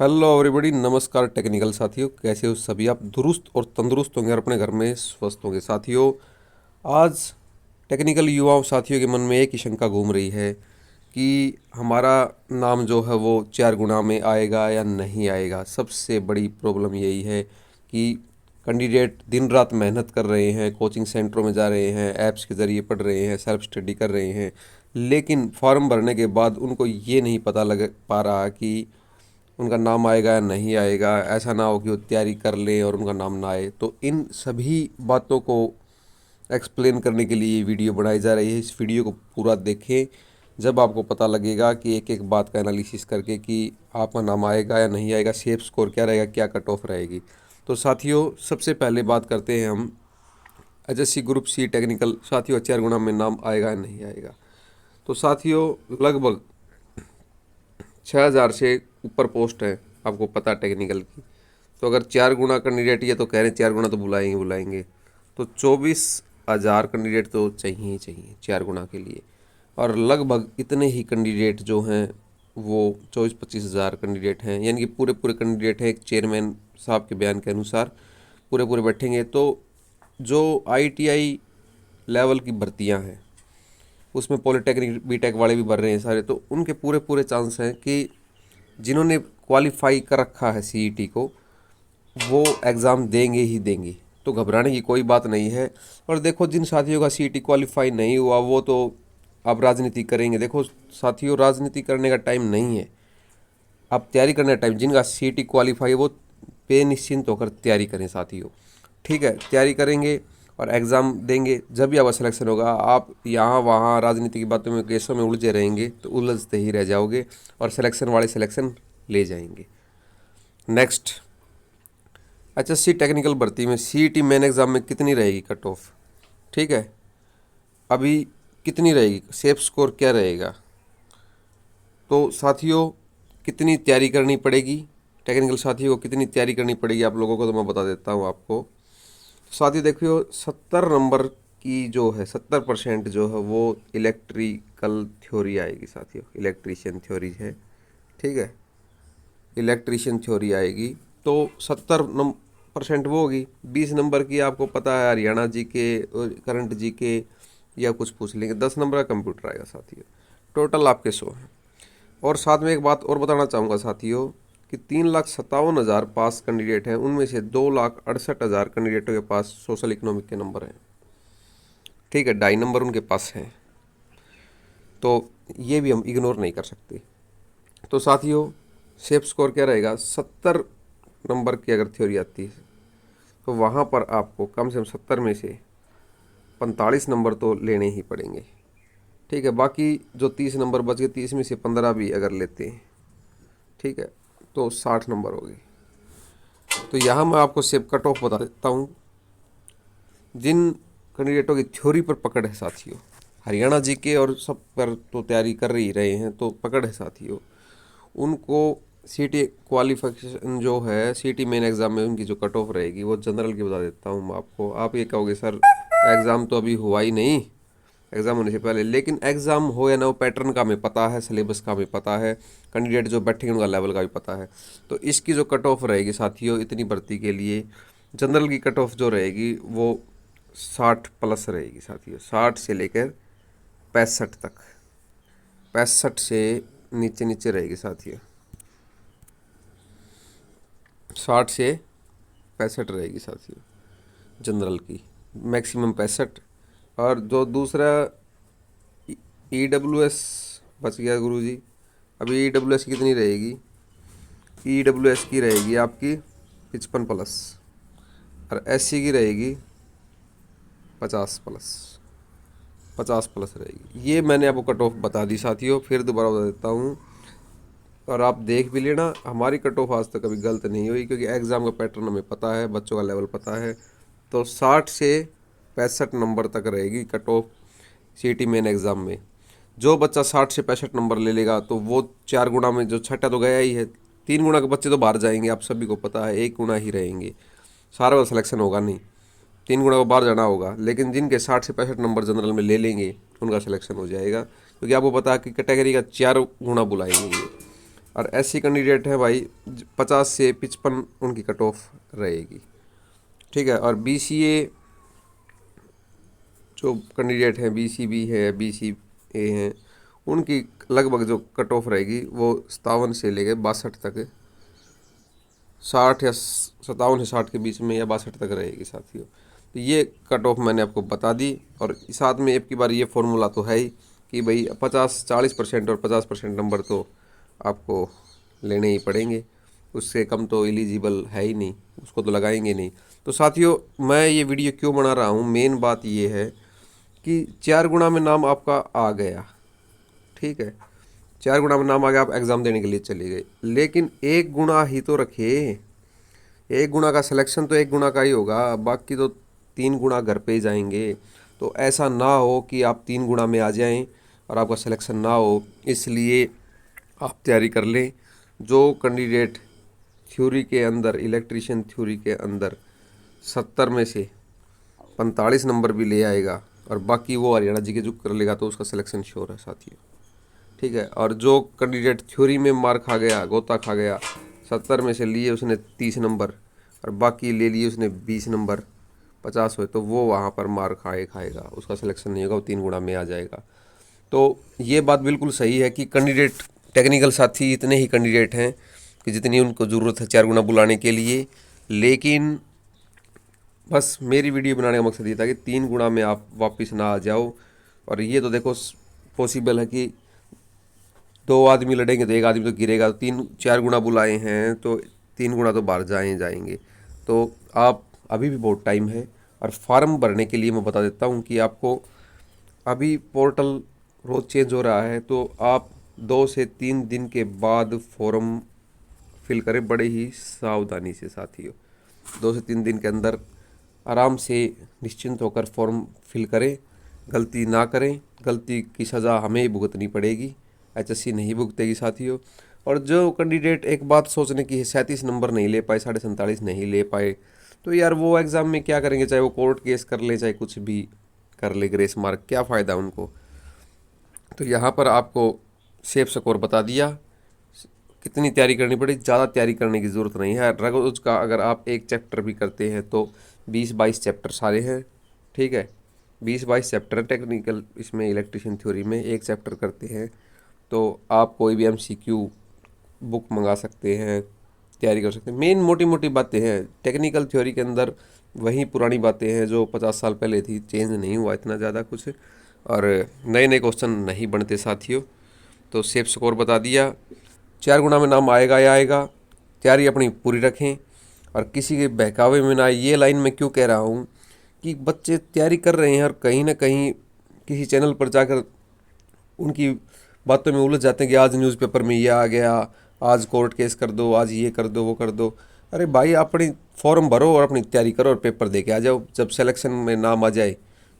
Hello everybody, नमस्कार technical साथियों। कैसे हो सभी आप? दुरुस्त और तंदुरुस्त होंगे और अपने घर में स्वस्थ होंगे साथियों। आज टेक्निकल युवाओं साथियों के मन में एक ही शंका घूम रही है कि हमारा नाम जो है वो 4 गुना में आएगा या नहीं आएगा। सबसे बड़ी प्रॉब्लम यही है कि कैंडिडेट दिन रात मेहनत कर रहे हैं, कोचिंग सेंटरों में जा रहे हैं, ऐप्स के ज़रिए पढ़ रहे हैं, सेल्फ स्टडी कर रहे हैं, लेकिन फॉर्म भरने के बाद उनको ये नहीं पता लग पा रहा कि उनका नाम आएगा या नहीं आएगा। ऐसा ना हो कि वो तैयारी कर लें और उनका नाम ना आए। तो इन सभी बातों को एक्सप्लेन करने के लिए ये वीडियो बनाई जा रही है। इस वीडियो को पूरा देखें, जब आपको पता लगेगा कि एक एक बात का एनालिसिस करके कि आपका नाम आएगा या नहीं आएगा, सेफ स्कोर क्या रहेगा, क्या कट ऑफ रहेगी। तो साथियों, सबसे पहले बात करते हैं हम एचएससी ग्रुप सी टेक्निकल। साथियों, 4 गुना में नाम आएगा या नहीं आएगा। तो साथियों, लगभग 6,000 से ऊपर पोस्ट है, आपको पता टेक्निकल की। तो अगर 4 गुना कैंडिडेट, ये तो कह रहे हैं 4 गुना तो बुलाएंगे बुलाएंगे, तो 24,000 कैंडिडेट तो चाहिए ही चाहिए 4 गुना के लिए। और लगभग इतने ही कैंडिडेट जो हैं वो 24-25 हज़ार कैंडिडेट हैं, यानी कि पूरे पूरे कैंडिडेट हैं। एक चेयरमैन साहब के बयान के अनुसार पूरे पूरे बैठेंगे। तो जो आईटीआई लेवल की भर्तियां हैं उसमें पॉलिटेक्निक बीटेक वाले भी भर रहे हैं सारे, तो उनके पूरे पूरे चांस हैं कि जिन्होंने क्वालिफाई कर रखा है सीईटी को, वो एग्ज़ाम देंगे ही देंगे। तो घबराने की कोई बात नहीं है। और देखो, जिन साथियों का सीईटी क्वालिफाई नहीं हुआ वो तो अब राजनीति करेंगे। देखो साथियों, राजनीति करने का टाइम नहीं है, अब तैयारी करने का टाइम। जिनका सीईटी क्वालिफाई है वो बेनिश्चिंत होकर तैयारी करें साथियों। ठीक है, तैयारी करेंगे और एग्ज़ाम देंगे, जब भी आपका सिलेक्शन होगा। आप यहाँ वहाँ राजनीति की बातों में, केसों में उलझे रहेंगे तो उलझते ही रह जाओगे और सिलेक्शन वाले सिलेक्शन ले जाएंगे। नेक्स्ट, एचएससी टेक्निकल भर्ती में सीईटी मेन एग्ज़ाम में कितनी रहेगी कट ऑफ? ठीक है, अभी कितनी रहेगी, सेफ स्कोर क्या रहेगा? तो साथियों, कितनी तैयारी करनी पड़ेगी टेक्निकल साथियों को, कितनी तैयारी करनी पड़ेगी आप लोगों को, तो मैं बता देता हूँ आपको। साथियों देखियो, 70 नंबर की जो है, 70% जो है वो इलेक्ट्रिकल थ्योरी आएगी साथियों। इलेक्ट्रीशियन थ्योरी है, ठीक है, इलेक्ट्रीशियन थ्योरी आएगी। तो 70% वो होगी। 20 नंबर की आपको पता है हरियाणा जी के, करंट जी के या कुछ पूछ लेंगे। 10 नंबर का कंप्यूटर आएगा साथियों। टोटल आपके 100 हैं। और साथ में एक बात और बताना चाहूँगा साथियों कि 3,57,000 पास कैंडिडेट हैं, उनमें से 2,68,000 कैंडिडेटों के पास सोशल इकोनॉमिक के नंबर हैं। ठीक है, 2.5 नंबर उनके पास हैं, तो ये भी हम इग्नोर नहीं कर सकते। तो साथियों, सेफ स्कोर क्या रहेगा? 70 नंबर की अगर थ्योरी आती है तो वहाँ पर आपको कम से कम 70 में से 45 नंबर तो लेने ही पड़ेंगे। ठीक है, बाकी जो 30 नंबर बच गए, 30 में से 15 भी अगर लेते हैं, ठीक है, तो 60 नंबर हो गए। तो यहाँ मैं आपको सेफ कट ऑफ बता देता हूँ। जिन कैंडिडेटों की थ्योरी पर पकड़ है साथियों, हरियाणा जी के और सब पर तो तैयारी कर ही रहे हैं, तो पकड़ है साथियों, उनको सीटी क्वालिफिकेशन जो है, सीटी मेन एग्ज़ाम में उनकी जो कट ऑफ रहेगी वो जनरल की बता देता हूँ मैं आपको। आप ये कहोगे सर एग्ज़ाम तो अभी हुआ ही नहीं, एग्ज़ाम होने से पहले। लेकिन एग्ज़ाम हो या ना हो, पैटर्न का हमें पता है, सिलेबस का हमें पता है, कैंडिडेट जो बैठेंगे उनका लेवल का भी पता है। तो इसकी जो कट ऑफ रहेगी साथियों, इतनी भर्ती के लिए जनरल की कट ऑफ जो रहेगी वो 60+ रहेगी साथियों। 60 से लेकर 65 तक, 65 से नीचे नीचे रहेगी साथियों। 60 से 65 रहेगी साथियों जनरल की, मैक्सिमम 65। और जो दूसरा EWS बच गया गुरुजी, अभी EWS की कितनी रहेगी? EWS की रहेगी आपकी 55+, और SC की रहेगी 50+, 50+ रहेगी। ये मैंने आपको कट ऑफ बता दी साथियों, फिर दोबारा बता देता हूँ और आप देख भी लेना। हमारी कट ऑफ आज तक कभी गलत नहीं हुई, क्योंकि एग्ज़ाम का पैटर्न हमें पता है, बच्चों का लेवल पता है। तो 60 से 65 नंबर तक रहेगी cut off CET main exam में। जो बच्चा 60 से 65 नंबर ले लेगा तो वो 4 गुना में, जो छठा तो गया ही है, 3 गुना के बच्चे तो बाहर जाएंगे, आप सभी को पता है, 1 गुना ही रहेंगे, सारा का सिलेक्शन होगा नहीं, 3 गुना को बाहर जाना होगा। लेकिन जिनके 60 से 65 नंबर जनरल में ले लेंगे उनका सिलेक्शन हो जाएगा, क्योंकि आपको पता है कि कैटेगरी का 4 गुना बुलाएंगे ये। और SC कैंडिडेट है भाई 50 से 55 उनकी कट ऑफ रहेगी, ठीक है। और BCA जो कैंडिडेट हैं, BCB है, BCA हैं, उनकी लगभग जो कट ऑफ रहेगी वो 57 से लेके 62 तक, 60 या 57 से 60 के बीच में या 62 तक रहेगी साथियों। तो ये कट ऑफ मैंने आपको बता दी। और साथ में एक की बार ये फॉर्मूला तो है ही कि भाई 40% और 50% नंबर तो आपको लेने ही पड़ेंगे, उससे कम तो एलिजिबल है ही नहीं, उसको तो लगाएंगे नहीं। तो साथियों मैं ये वीडियो क्यों बना रहा हूँ, मेन बात ये है कि 4 गुणा में नाम आपका आ गया, ठीक है, 4 गुणा में नाम आ गया, आप एग्ज़ाम देने के लिए चले गए, लेकिन 1 गुणा ही तो रखे, 1 गुणा का सिलेक्शन तो 1 गुणा का ही होगा, बाकी तो 3 गुणा घर पे ही जाएंगे। तो ऐसा ना हो कि आप 3 गुणा में आ जाएं और आपका सिलेक्शन ना हो, इसलिए आप तैयारी कर लें। जो कैंडिडेट थ्योरी के अंदर, इलेक्ट्रीशियन थ्योरी के अंदर 70 में से 45 नंबर भी ले आएगा और बाकी वो हरियाणा जी के जुक कर लेगा तो उसका सिलेक्शन श्योर है साथियों, ठीक है। और जो कैंडिडेट थ्योरी में मार खा गया, गोता खा गया, 70 में से लिए उसने 30 नंबर और बाकी ले लिए उसने 20 नंबर, 50 हुए, तो वो वहाँ पर मार खाएगा, उसका सिलेक्शन नहीं होगा, वो 3 गुणा में आ जाएगा। तो ये बात बिल्कुल सही है कि कैंडिडेट, टेक्निकल साथी इतने ही कैंडिडेट हैं कि जितनी उनको ज़रूरत है 4 गुणा बुलाने के लिए। लेकिन बस मेरी वीडियो बनाने का मकसद ये था कि 3 गुणा में आप वापस ना आ जाओ। और ये तो देखो पॉसिबल है कि 2 आदमी लड़ेंगे तो 1 आदमी तो गिरेगा, तो 3-4 गुणा बुलाए हैं तो 3 गुणा तो बाहर जाएंगे। तो आप अभी भी बहुत टाइम है। और फार्म भरने के लिए मैं बता देता हूँ कि आपको अभी पोर्टल रोज़ चेंज हो रहा है, तो आप 2 से 3 दिन के बाद फॉर्म फिल करें, बड़े ही सावधानी से साथियों। 2 से 3 दिन के अंदर आराम से निश्चिंत होकर फॉर्म फिल करें, गलती ना करें, गलती की सज़ा हमें ही भुगतनी पड़ेगी, HSC नहीं भुगतेगी साथियों। और जो कैंडिडेट एक बात सोचने की है, 37 नंबर नहीं ले पाए, 47 नहीं ले पाए, तो यार वो एग्ज़ाम में क्या करेंगे, चाहे वो कोर्ट केस कर ले, चाहे कुछ भी कर ले, ग्रेस मार्क, क्या फ़ायदा उनको। तो यहाँ पर आपको सेफ स्कोर बता दिया, कितनी तैयारी करनी पड़ी, ज़्यादा तैयारी करने की ज़रूरत नहीं है। रोज का अगर आप एक चैप्टर भी करते हैं तो 20-22 चैप्टर सारे हैं, ठीक है, 20-22 चैप्टर टेक्निकल, इसमें इलेक्ट्रिशियन थ्योरी में एक चैप्टर करते हैं, तो आप कोई भी MCQ बुक मंगा सकते हैं, तैयारी कर सकते हैं। मेन मोटी मोटी बातें हैं टेक्निकल थ्योरी के अंदर, वही पुरानी बातें हैं जो 50 साल पहले थी, चेंज नहीं हुआ इतना ज़्यादा कुछ, और नए नए क्वेश्चन नहीं बनते साथियों। तो सेफ स्कोर बता दिया, 4 गुणा में नाम आएगा या आएगा, तैयारी अपनी पूरी रखें और किसी के बहकावे में ना। ये लाइन मैं क्यों कह रहा हूँ कि बच्चे तैयारी कर रहे हैं और कहीं ना कहीं किसी चैनल पर जाकर उनकी बातों में उलझ जाते हैं कि आज न्यूज़पेपर में ये आ गया, आज कोर्ट केस कर दो, आज ये कर दो, वो कर दो। अरे भाई अपनी फॉर्म भरो और अपनी तैयारी करो और पेपर दे के आ जाओ, जब सिलेक्शन में नाम आ जाए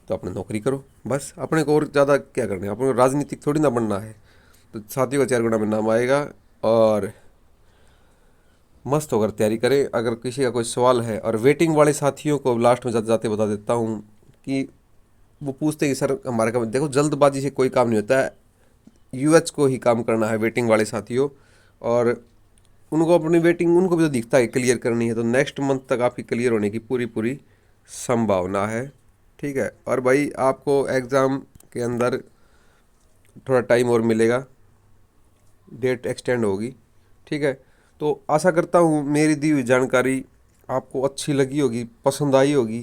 तो अपने नौकरी करो, बस। अपने को और ज़्यादा क्या करना है, अपने राजनीतिक थोड़ी ना बनना है। तो साथियों का 4 गुणा में नाम आएगा और मस्त होकर तैयारी करें। अगर किसी का कोई सवाल है, और वेटिंग वाले साथियों को लास्ट में जाते जाते बता देता हूँ कि वो पूछते हैं कि सर हमारे काम, देखो जल्दबाजी से कोई काम नहीं होता है, UH को ही काम करना है वेटिंग वाले साथियों। और उनको अपनी वेटिंग, उनको भी तो दिखता है क्लियर करनी है, तो नेक्स्ट मंथ तक आपकी क्लियर होने की पूरी पूरी संभावना है, ठीक है। और भाई आपको एग्ज़ाम के अंदर थोड़ा टाइम और मिलेगा, डेट एक्सटेंड होगी, ठीक है। तो आशा करता हूँ मेरी दी हुई जानकारी आपको अच्छी लगी होगी, पसंद आई होगी,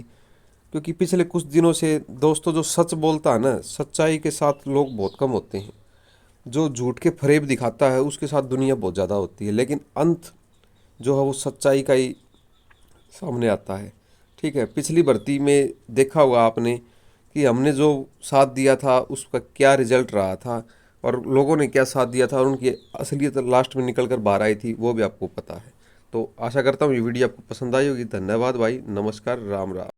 क्योंकि पिछले कुछ दिनों से दोस्तों जो सच बोलता है ना, सच्चाई के साथ लोग बहुत कम होते हैं, जो झूठ के फरेब दिखाता है उसके साथ दुनिया बहुत ज़्यादा होती है, लेकिन अंत जो है वो सच्चाई का ही सामने आता है, ठीक है। पिछली भर्ती में देखा होगा आपने कि हमने जो साथ दिया था उसका क्या रिजल्ट रहा था, और लोगों ने क्या साथ दिया था और उनकी असलियत लास्ट में निकल कर बाहर आई थी, वो भी आपको पता है। तो आशा करता हूँ ये वीडियो आपको पसंद आई होगी। धन्यवाद भाई, नमस्कार, राम राम।